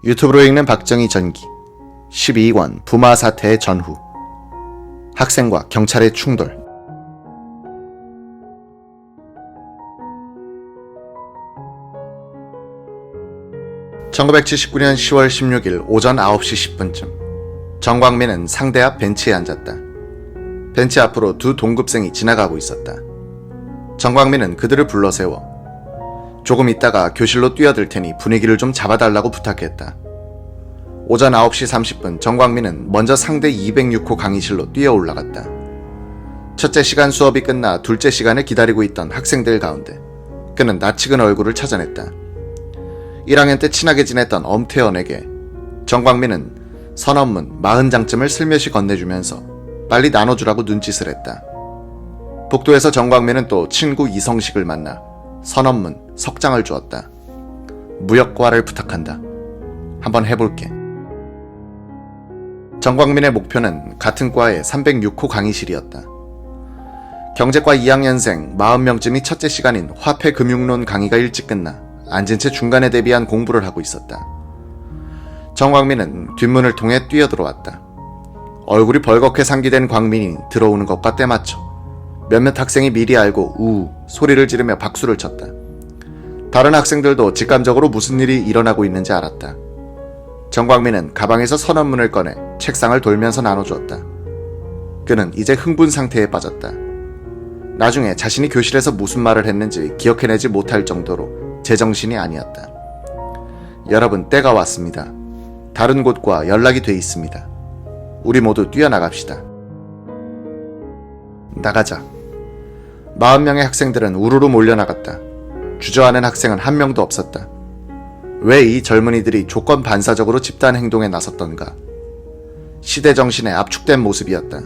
유튜브로 읽는 박정희 전기 12권 부마 사태 전후 학생과 경찰의 충돌. (1979년 10월 16일) 오전 9시 10분쯤 정광민은 상대 앞 벤치에 앉았다. 벤치 앞으로 두 동급생이 지나가고 있었다. 정광민은 그들을 불러세워 조금 있다가 교실로 뛰어들 테니 분위기를 좀 잡아달라고 부탁했다. 오전 9시 30분 정광민은 먼저 상대 206호 강의실로 뛰어 올라갔다. 첫째 시간 수업이 끝나 둘째 시간을 기다리고 있던 학생들 가운데 그는 낯익은 얼굴을 찾아냈다. 1학년 때 친하게 지냈던 엄태원에게 정광민은 선언문 40장쯤을 슬며시 건네주면서 빨리 나눠주라고 눈짓을 했다. 복도에서 정광민은 또 친구 이성식을 만나 선언문 석장을 주었다. 무역과를 부탁한다. 한번 해볼게. 정광민의 목표는 같은 과의 306호 강의실이었다. 경제과 2학년생 40명쯤이 첫째 시간인 화폐금융론 강의가 일찍 끝나 앉은 채 중간에 대비한 공부를 하고 있었다. 정광민은 뒷문을 통해 뛰어들어왔다. 얼굴이 벌겋게 상기된 광민이 들어오는 것과 때맞춰 몇몇 학생이 미리 알고 우우 소리를 지르며 박수를 쳤다. 다른 학생들도 직감적으로 무슨 일이 일어나고 있는지 알았다. 정광민은 가방에서 선언문을 꺼내 책상을 돌면서 나눠주었다. 그는 이제 흥분 상태에 빠졌다. 나중에 자신이 교실에서 무슨 말을 했는지 기억해내지 못할 정도로 제정신이 아니었다. 여러분, 때가 왔습니다. 다른 곳과 연락이 돼 있습니다. 우리 모두 뛰어나갑시다. 나가자. 40명의 학생들은 우르르 몰려나갔다. 주저하는 학생은 한 명도 없었다. 왜 이 젊은이들이 조건 반사적으로 집단 행동에 나섰던가? 시대 정신에 압축된 모습이었다.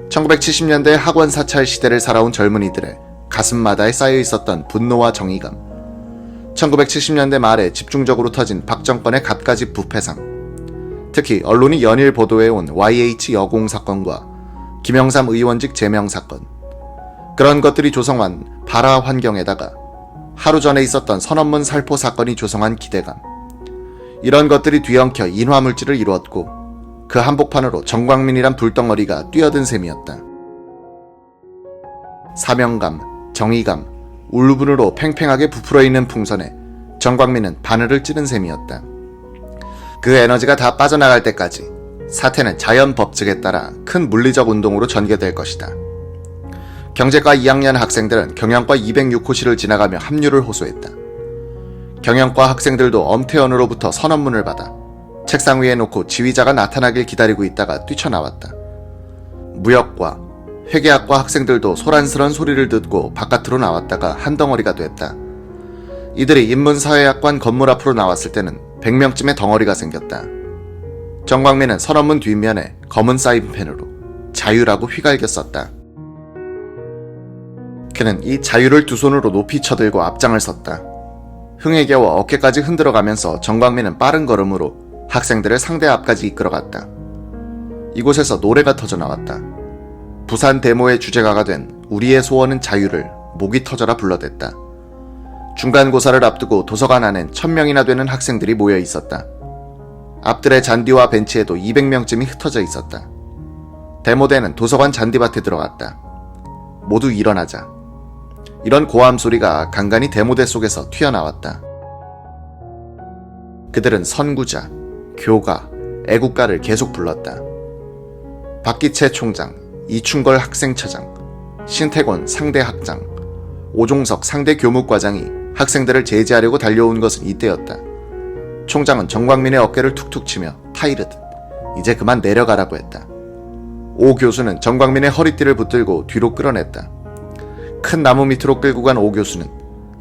1970년대 학원 사찰 시대를 살아온 젊은이들의 가슴마다에 쌓여 있었던 분노와 정의감, 1970년대 말에 집중적으로 터진 박정권의 갖가지 부패상, 특히 언론이 연일 보도해온 YH 여공 사건과 김영삼 의원직 제명 사건, 그런 것들이 조성한 발화 환경에다가 하루 전에 있었던 선언문 살포 사건이 조성한 기대감, 이런 것들이 뒤엉켜 인화물질을 이루었고 그 한복판으로 정광민이란 불덩어리가 뛰어든 셈이었다. 사명감, 정의감, 울분으로 팽팽하게 부풀어 있는 풍선에 정광민은 바늘을 찌른 셈이었다. 그 에너지가 다 빠져나갈 때까지 사태는 자연 법칙에 따라 큰 물리적 운동으로 전개될 것이다. 경제과 2학년 학생들은 경영과 206호실을 지나가며 합류를 호소했다. 경영과 학생들도 엄태원으로부터 선언문을 받아 책상 위에 놓고 지휘자가 나타나길 기다리고 있다가 뛰쳐나왔다. 무역과, 회계학과 학생들도 소란스런 소리를 듣고 바깥으로 나왔다가 한 덩어리가 됐다. 이들이 인문사회학관 건물 앞으로 나왔을 때는 100명쯤의 덩어리가 생겼다. 정광민은 선언문 뒷면에 검은 사인펜으로 자유라고 휘갈겨 썼다. 그는 이 자유를 두 손으로 높이 쳐들고 앞장을 섰다. 흥에 겨워 어깨까지 흔들어가면서 정광민은 빠른 걸음으로 학생들을 상대 앞까지 이끌어갔다. 이곳에서 노래가 터져나왔다. 부산 데모의 주제가가 된 우리의 소원은 자유를 목이 터져라 불러댔다. 중간고사를 앞두고 도서관 안엔 1000명이나 되는 학생들이 모여 있었다. 앞들의 잔디와 벤치에도 200명쯤이 흩어져 있었다. 데모대는 도서관 잔디밭에 들어갔다. 모두 일어나자. 이런 고함 소리가 간간히 데모대 속에서 튀어나왔다. 그들은 선구자, 교가, 애국가를 계속 불렀다. 박기채 총장, 이충걸 학생처장, 신태곤 상대 학장, 오종석 상대 교무과장이 학생들을 제지하려고 달려온 것은 이때였다. 총장은 정광민의 어깨를 툭툭 치며 타이르듯 이제 그만 내려가라고 했다. 오 교수는 정광민의 허리띠를 붙들고 뒤로 끌어냈다. 큰 나무 밑으로 끌고 간 오 교수는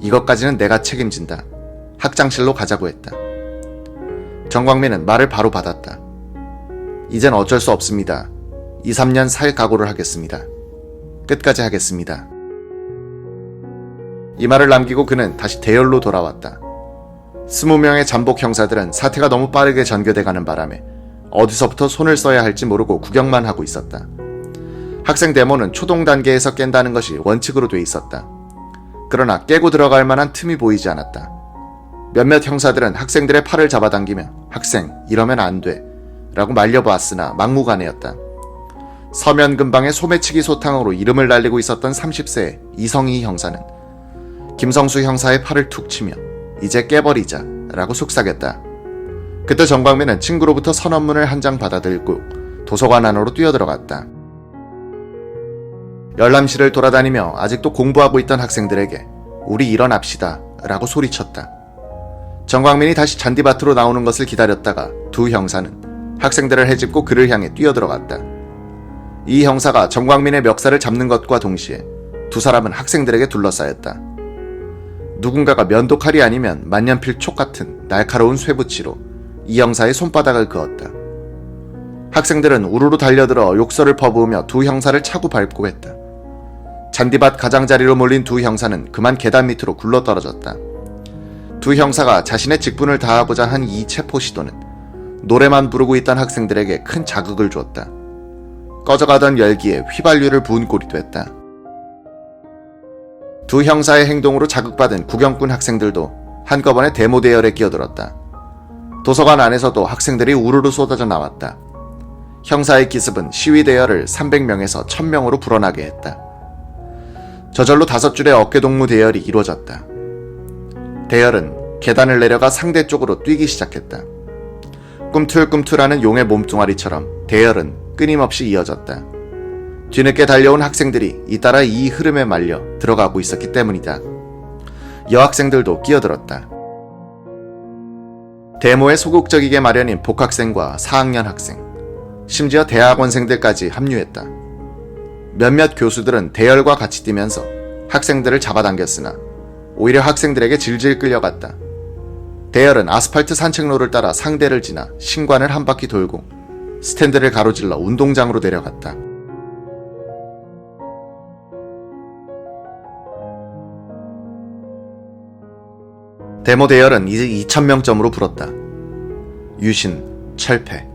이것까지는 내가 책임진다. 학장실로 가자고 했다. 정광민은 말을 바로 받았다. 이젠 어쩔 수 없습니다. 2, 3년 살 각오를 하겠습니다. 끝까지 하겠습니다. 이 말을 남기고 그는 다시 대열로 돌아왔다. 20명의 잠복 형사들은 사태가 너무 빠르게 전개돼가는 바람에 어디서부터 손을 써야 할지 모르고 구경만 하고 있었다. 학생 데모는 초동 단계에서 깬다는 것이 원칙으로 돼 있었다. 그러나 깨고 들어갈 만한 틈이 보이지 않았다. 몇몇 형사들은 학생들의 팔을 잡아당기며 학생, 이러면 안 돼 라고 말려보았으나 막무가내였다. 서면 근방의 소매치기 소탕으로 이름을 날리고 있었던 30세의 이성희 형사는 김성수 형사의 팔을 툭 치며 이제 깨버리자 라고 속삭였다. 그때 정광민은 친구로부터 선언문을 한 장 받아들고 도서관 안으로 뛰어들어갔다. 열람실을 돌아다니며 아직도 공부하고 있던 학생들에게 우리 일어납시다 라고 소리쳤다. 정광민이 다시 잔디밭으로 나오는 것을 기다렸다가 두 형사는 학생들을 헤집고 그를 향해 뛰어들어갔다. 이 형사가 정광민의 멱살을 잡는 것과 동시에 두 사람은 학생들에게 둘러싸였다. 누군가가 면도칼이 아니면 만년필 촉 같은 날카로운 쇠붙이로 이 형사의 손바닥을 그었다. 학생들은 우르르 달려들어 욕설을 퍼부으며 두 형사를 차고 밟고 했다. 잔디밭 가장자리로 몰린 두 형사는 그만 계단 밑으로 굴러떨어졌다. 두 형사가 자신의 직분을 다하고자 한 이 체포 시도는 노래만 부르고 있던 학생들에게 큰 자극을 주었다. 꺼져가던 열기에 휘발유를 부은 꼴이 됐다. 두 형사의 행동으로 자극받은 구경꾼 학생들도 한꺼번에 데모 대열에 끼어들었다. 도서관 안에서도 학생들이 우르르 쏟아져 나왔다. 형사의 기습은 시위 대열을 300명에서 1000명으로 불어나게 했다. 저절로 5줄의 어깨동무 대열이 이루어졌다. 대열은 계단을 내려가 상대 쪽으로 뛰기 시작했다. 꿈틀꿈틀하는 용의 몸뚱아리처럼 대열은 끊임없이 이어졌다. 뒤늦게 달려온 학생들이 잇따라 이 흐름에 말려 들어가고 있었기 때문이다. 여학생들도 끼어들었다. 데모에 소극적이게 마련인 복학생과 4학년 학생, 심지어 대학원생들까지 합류했다. 몇몇 교수들은 대열과 같이 뛰면서 학생들을 잡아당겼으나 오히려 학생들에게 질질 끌려갔다. 대열은 아스팔트 산책로를 따라 상대를 지나 신관을 한 바퀴 돌고 스탠드를 가로질러 운동장으로 내려갔다. 데모 대열은 이제 2000명점으로 불었다. 유신, 철폐,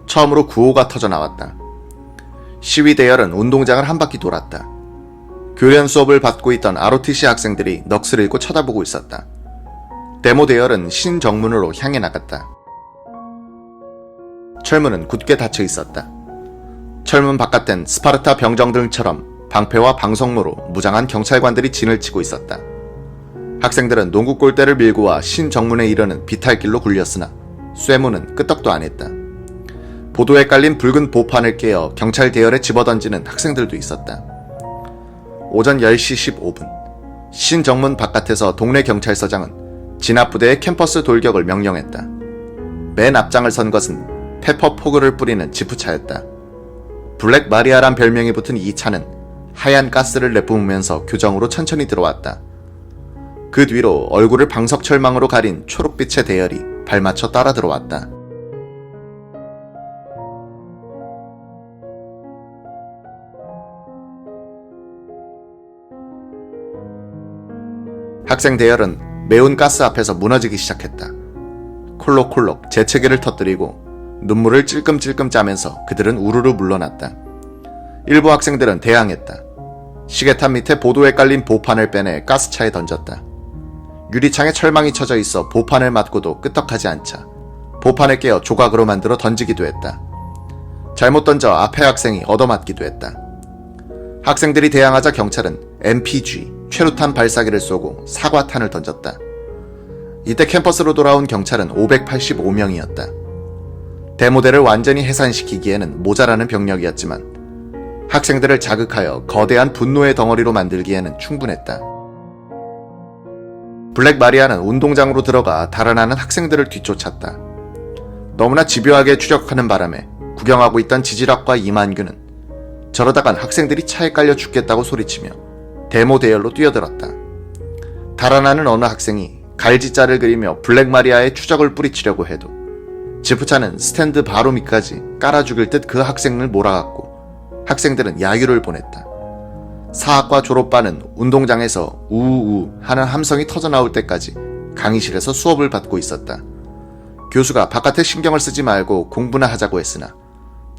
처음으로 구호가 터져 나왔다. 시위 대열은 운동장을 한 바퀴 돌았다. 교련 수업을 받고 있던 ROTC 학생들이 넋을 잃고 쳐다보고 있었다. 데모 대열은 신정문으로 향해 나갔다. 철문은 굳게 닫혀 있었다. 철문 바깥엔 스파르타 병정들처럼 방패와 방석무로 무장한 경찰관들이 진을 치고 있었다. 학생들은 농구 골대를 밀고 와 신정문에 이르는 비탈길로 굴렸으나 쇠문은 끄떡도 안 했다. 보도에 깔린 붉은 보판을 깨어 경찰 대열에 집어던지는 학생들도 있었다. 오전 10시 15분 신정문 바깥에서 동네 경찰서장은 진압부대의 캠퍼스 돌격을 명령했다. 맨 앞장을 선 것은 페퍼 포그를 뿌리는 지프차였다. 블랙 마리아란 별명이 붙은 이 차는 하얀 가스를 내뿜으면서 교정으로 천천히 들어왔다. 그 뒤로 얼굴을 방석철망으로 가린 초록빛의 대열이 발맞춰 따라 들어왔다. 학생 대열은 매운 가스 앞에서 무너지기 시작했다. 콜록콜록 재채기를 터뜨리고 눈물을 찔끔찔끔 짜면서 그들은 우르르 물러났다. 일부 학생들은 대항했다. 시계탑 밑에 보도에 깔린 보판을 빼내 가스차에 던졌다. 유리창에 철망이 쳐져 있어 보판을 맞고도 끄떡하지 않자 보판을 깨어 조각으로 만들어 던지기도 했다. 잘못 던져 앞에 학생이 얻어맞기도 했다. 학생들이 대항하자 경찰은 MPG, 최루탄 발사기를 쏘고 사과탄을 던졌다. 이때 캠퍼스로 돌아온 경찰은 585명이었다. 데모대를 완전히 해산시키기에는 모자라는 병력이었지만 학생들을 자극하여 거대한 분노의 덩어리로 만들기에는 충분했다. 블랙 마리아는 운동장으로 들어가 달아나는 학생들을 뒤쫓았다. 너무나 집요하게 추격하는 바람에 구경하고 있던 지질학과 이만규는 저러다간 학생들이 차에 깔려 죽겠다고 소리치며 데모 대열로 뛰어들었다. 달아나는 어느 학생이 갈지자를 그리며 블랙 마리아의 추적을 뿌리치려고 해도 지프차는 스탠드 바로 밑까지 깔아 죽일 듯 그 학생을 몰아갔고 학생들은 야유를 보냈다. 사학과 졸업반은 운동장에서 우우우 하는 함성이 터져나올 때까지 강의실에서 수업을 받고 있었다. 교수가 바깥에 신경을 쓰지 말고 공부나 하자고 했으나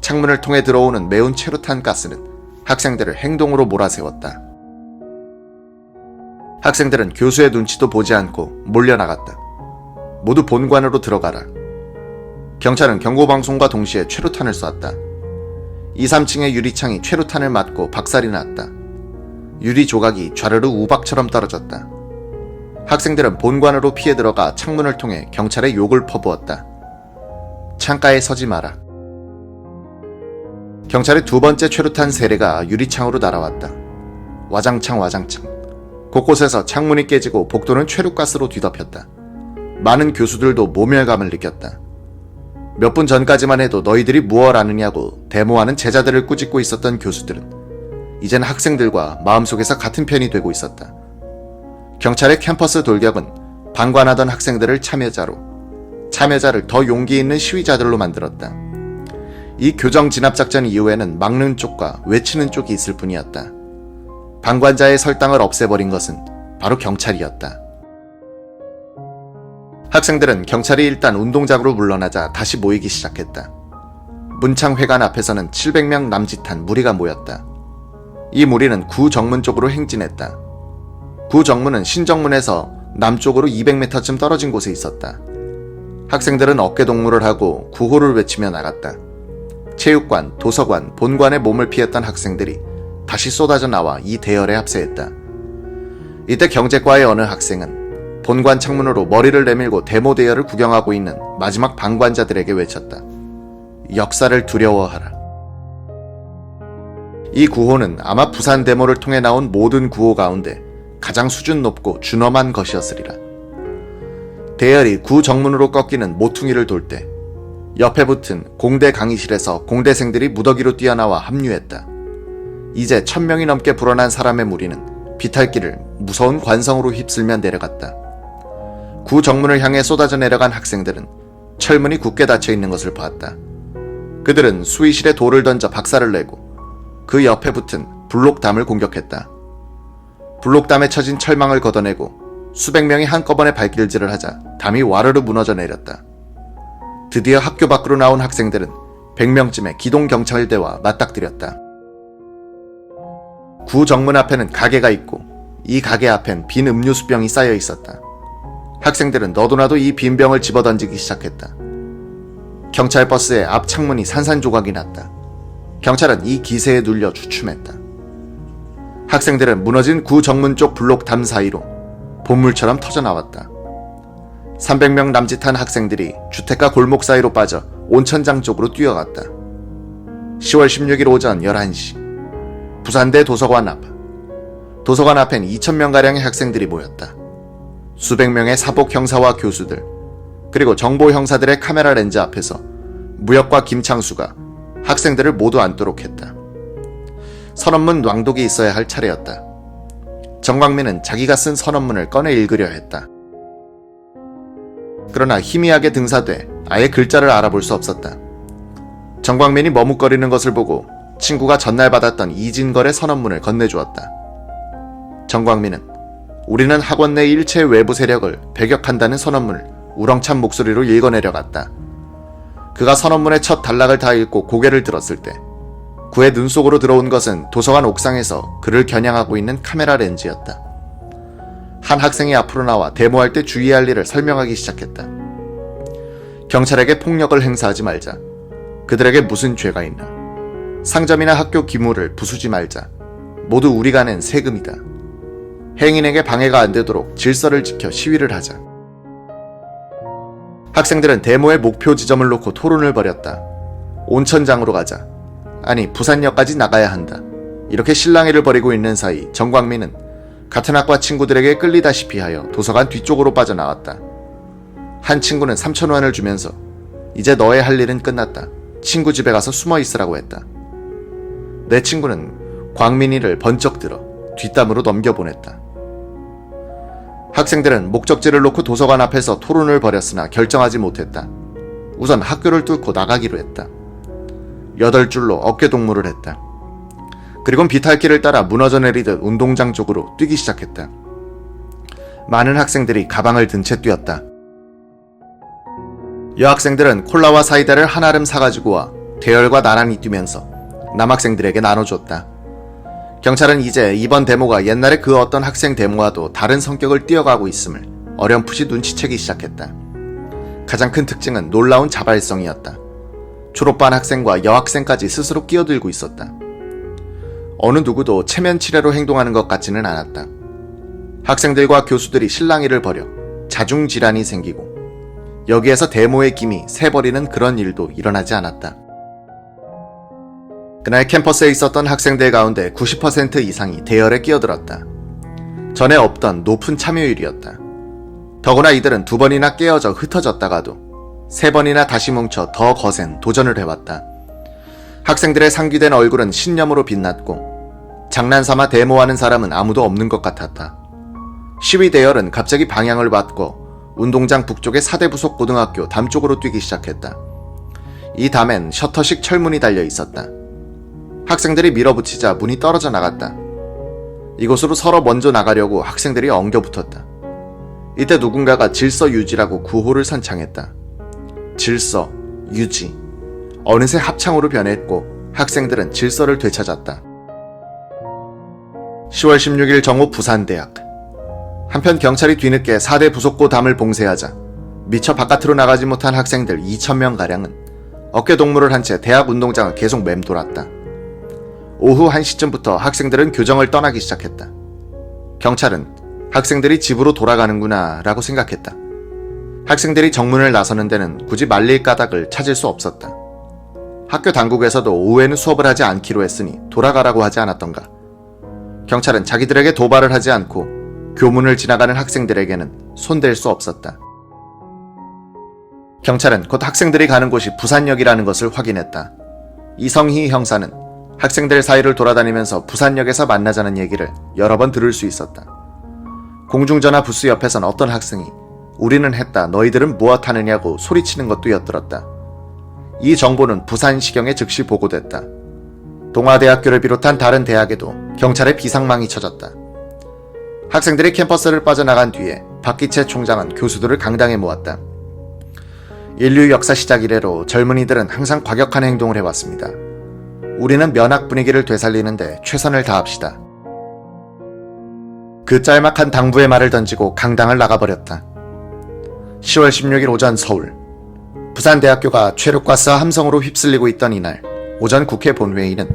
창문을 통해 들어오는 매운 체류탄 가스는 학생들을 행동으로 몰아세웠다. 학생들은 교수의 눈치도 보지 않고 몰려나갔다. 모두 본관으로 들어가라. 경찰은 경고방송과 동시에 최루탄을 쐈다. 2, 3층의 유리창이 최루탄을 맞고 박살이 났다. 유리 조각이 좌르르 우박처럼 떨어졌다. 학생들은 본관으로 피해 들어가 창문을 통해 경찰에 욕을 퍼부었다. 창가에 서지 마라. 경찰의 두 번째 최루탄 세례가 유리창으로 날아왔다. 와장창 와장창. 곳곳에서 창문이 깨지고 복도는 최루가스로 뒤덮였다. 많은 교수들도 모멸감을 느꼈다. 몇 분 전까지만 해도 너희들이 무얼 아느냐고 데모하는 제자들을 꾸짖고 있었던 교수들은 이젠 학생들과 마음속에서 같은 편이 되고 있었다. 경찰의 캠퍼스 돌격은 방관하던 학생들을 참여자를 더 용기 있는 시위자들로 만들었다. 이 교정 진압작전 이후에는 막는 쪽과 외치는 쪽이 있을 뿐이었다. 방관자의 설당을 없애버린 것은 바로 경찰이었다. 학생들은 경찰이 일단 운동장으로 물러나자 다시 모이기 시작했다. 문창회관 앞에서는 700명 남짓한 무리가 모였다. 이 무리는 구정문 쪽으로 행진했다. 구정문은 신정문에서 남쪽으로 200m쯤 떨어진 곳에 있었다. 학생들은 어깨동무를 하고 구호를 외치며 나갔다. 체육관, 도서관, 본관에 몸을 피했던 학생들이 다시 쏟아져 나와 이 대열에 합세했다. 이때 경제과의 어느 학생은 본관 창문으로 머리를 내밀고 데모 대열을 구경하고 있는 마지막 방관자들에게 외쳤다. 역사를 두려워하라. 이 구호는 아마 부산 데모를 통해 나온 모든 구호 가운데 가장 수준 높고 준엄한 것이었으리라. 대열이 구정문으로 꺾이는 모퉁이를 돌 때 옆에 붙은 공대 강의실에서 공대생들이 무더기로 뛰어나와 합류했다. 이제 1000명이 넘게 불어난 사람의 무리는 비탈길을 무서운 관성으로 휩쓸며 내려갔다. 구정문을 향해 쏟아져 내려간 학생들은 철문이 굳게 닫혀 있는 것을 보았다. 그들은 수의실에 돌을 던져 박살을 내고 그 옆에 붙은 블록담을 공격했다. 블록담에 쳐진 철망을 걷어내고 수백 명이 한꺼번에 발길질을 하자 담이 와르르 무너져 내렸다. 드디어 학교 밖으로 나온 학생들은 100명쯤의 기동경찰대와 맞닥뜨렸다. 구정문 앞에는 가게가 있고 이 가게 앞엔 빈 음료수병이 쌓여 있었다. 학생들은 너도나도 이 빈 병을 집어던지기 시작했다. 경찰 버스의 앞 창문이 산산조각이 났다. 경찰은 이 기세에 눌려 주춤했다. 학생들은 무너진 구정문 쪽 블록담 사이로 본물처럼 터져나왔다. 300명 남짓한 학생들이 주택가 골목 사이로 빠져 온천장 쪽으로 뛰어갔다. 10월 16일 오전 11시 부산대 도서관 앞. 도서관 앞엔 2000명가량의 학생들이 모였다. 수백 명의 사복 형사와 교수들, 그리고 정보 형사들의 카메라 렌즈 앞에서 무역과 김창수가 학생들을 모두 앉도록 했다. 선언문 낭독이 있어야 할 차례였다. 정광민은 자기가 쓴 선언문을 꺼내 읽으려 했다. 그러나 희미하게 등사돼 아예 글자를 알아볼 수 없었다. 정광민이 머뭇거리는 것을 보고 친구가 전날 받았던 이진걸의 선언문을 건네주었다. 정광민은 우리는 학원 내 일체 외부 세력을 배격한다는 선언문을 우렁찬 목소리로 읽어내려갔다. 그가 선언문의 첫 단락을 다 읽고 고개를 들었을 때 그의 눈 속으로 들어온 것은 도서관 옥상에서 그를 겨냥하고 있는 카메라 렌즈였다. 한 학생이 앞으로 나와 데모할 때 주의할 일을 설명하기 시작했다. 경찰에게 폭력을 행사하지 말자. 그들에게 무슨 죄가 있나. 상점이나 학교 기물을 부수지 말자. 모두 우리가 낸 세금이다. 행인에게 방해가 안 되도록 질서를 지켜 시위를 하자. 학생들은 데모의 목표 지점을 놓고 토론을 벌였다. 온천장으로 가자. 아니, 부산역까지 나가야 한다. 이렇게 실랑이를 벌이고 있는 사이 정광민은 같은 학과 친구들에게 끌리다시피 하여 도서관 뒤쪽으로 빠져나왔다. 한 친구는 3,000원을 주면서 이제 너의 할 일은 끝났다. 친구 집에 가서 숨어 있으라고 했다. 내 친구는 광민이를 번쩍 들어 뒷담으로 넘겨보냈다. 학생들은 목적지를 놓고 도서관 앞에서 토론을 벌였으나 결정하지 못했다. 우선 학교를 뚫고 나가기로 했다. 8줄로 어깨동무를 했다. 그리곤 비탈길을 따라 무너져 내리듯 운동장 쪽으로 뛰기 시작했다. 많은 학생들이 가방을 든 채 뛰었다. 여학생들은 콜라와 사이다를 한아름 사가지고 와 대열과 나란히 뛰면서 남학생들에게 나눠줬다. 경찰은 이제 이번 데모가 옛날에 그 어떤 학생 데모와도 다른 성격을 띄어가고 있음을 어렴풋이 눈치채기 시작했다. 가장 큰 특징은 놀라운 자발성이었다. 졸업반 학생과 여학생까지 스스로 끼어들고 있었다. 어느 누구도 체면치레로 행동하는 것 같지는 않았다. 학생들과 교수들이 실랑이를 벌여 자중질환이 생기고 여기에서 데모의 김이 새버리는 그런 일도 일어나지 않았다. 그날 캠퍼스에 있었던 학생들 가운데 90% 이상이 대열에 끼어들었다. 전에 없던 높은 참여율이었다. 더구나 이들은 2번이나 깨어져 흩어졌다가도 3번이나 다시 뭉쳐 더 거센 도전을 해왔다. 학생들의 상기된 얼굴은 신념으로 빛났고 장난삼아 데모하는 사람은 아무도 없는 것 같았다. 시위 대열은 갑자기 방향을 바꿔 운동장 북쪽의 사대부속 고등학교 담 쪽으로 뛰기 시작했다. 이 담엔 셔터식 철문이 달려 있었다. 학생들이 밀어붙이자 문이 떨어져 나갔다. 이곳으로 서로 먼저 나가려고 학생들이 엉겨붙었다. 이때 누군가가 질서 유지라고 구호를 선창했다. 질서, 유지. 어느새 합창으로 변했고 학생들은 질서를 되찾았다. 10월 16일 정오 부산대학. 한편 경찰이 뒤늦게 4대 부속고 담을 봉쇄하자 미처 바깥으로 나가지 못한 학생들 2,000명가량은 어깨동무를 한 채 대학 운동장을 계속 맴돌았다. 오후 1시쯤부터 학생들은 교정을 떠나기 시작했다. 경찰은 학생들이 집으로 돌아가는구나 라고 생각했다. 학생들이 정문을 나서는 데는 굳이 말릴 까닭을 찾을 수 없었다. 학교 당국에서도 오후에는 수업을 하지 않기로 했으니 돌아가라고 하지 않았던가. 경찰은 자기들에게 도발을 하지 않고 교문을 지나가는 학생들에게는 손댈 수 없었다. 경찰은 곧 학생들이 가는 곳이 부산역이라는 것을 확인했다. 이성희 형사는 학생들 사이를 돌아다니면서 부산역에서 만나자는 얘기를 여러 번 들을 수 있었다. 공중전화 부스 옆에선 어떤 학생이 우리는 했다, 너희들은 무엇하느냐고 소리치는 것도 엿들었다. 이 정보는 부산시경에 즉시 보고됐다. 동아대학교를 비롯한 다른 대학에도 경찰의 비상망이 쳐졌다. 학생들이 캠퍼스를 빠져나간 뒤에 박기채 총장은 교수들을 강당에 모았다. 인류 역사 시작 이래로 젊은이들은 항상 과격한 행동을 해왔습니다. 우리는 면학 분위기를 되살리는데 최선을 다합시다. 그 짤막한 당부의 말을 던지고 강당을 나가버렸다. 10월 16일 오전 서울. 부산대학교가 최루가스와 함성으로 휩쓸리고 있던 이날 오전 국회 본회의는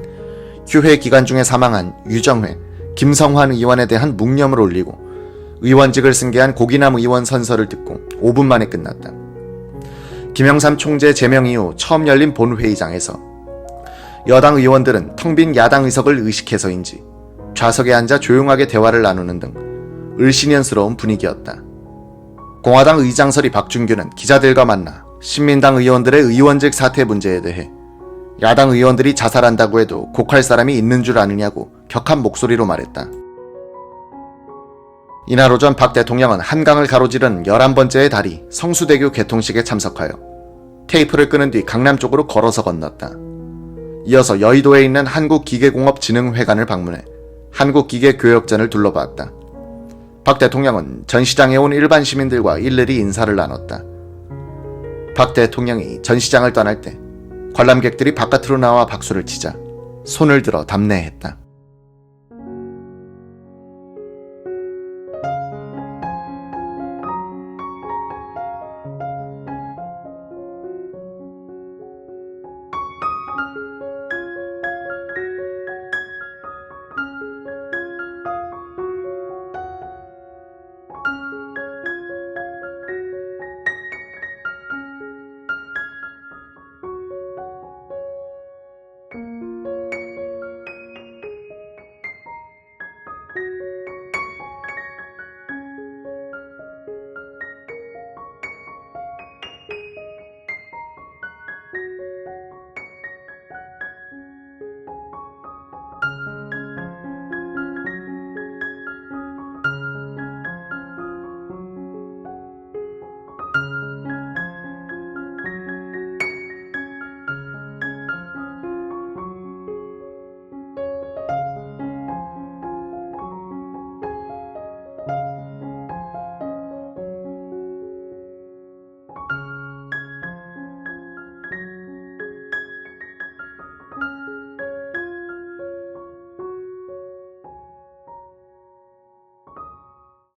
휴회 기간 중에 사망한 유정회, 김성환 의원에 대한 묵념을 올리고 의원직을 승계한 고기남 의원 선서를 듣고 5분 만에 끝났다. 김영삼 총재 제명 이후 처음 열린 본회의장에서 여당 의원들은 텅 빈 야당 의석을 의식해서인지 좌석에 앉아 조용하게 대화를 나누는 등 을씨년스러운 분위기였다. 공화당 의장설이 박준규는 기자들과 만나 신민당 의원들의 의원직 사퇴 문제에 대해 야당 의원들이 자살한다고 해도 곡할 사람이 있는 줄 아느냐고 격한 목소리로 말했다. 이날 오전 박 대통령은 한강을 가로지른 11번째의 다리 성수대교 개통식에 참석하여 테이프를 끄는 뒤 강남 쪽으로 걸어서 건넜다. 이어서 여의도에 있는 한국기계공업진흥회관을 방문해 한국기계교역전을 둘러봤다. 박 대통령은 전시장에 온 일반 시민들과 일일이 인사를 나눴다. 박 대통령이 전시장을 떠날 때 관람객들이 바깥으로 나와 박수를 치자 손을 들어 답례했다.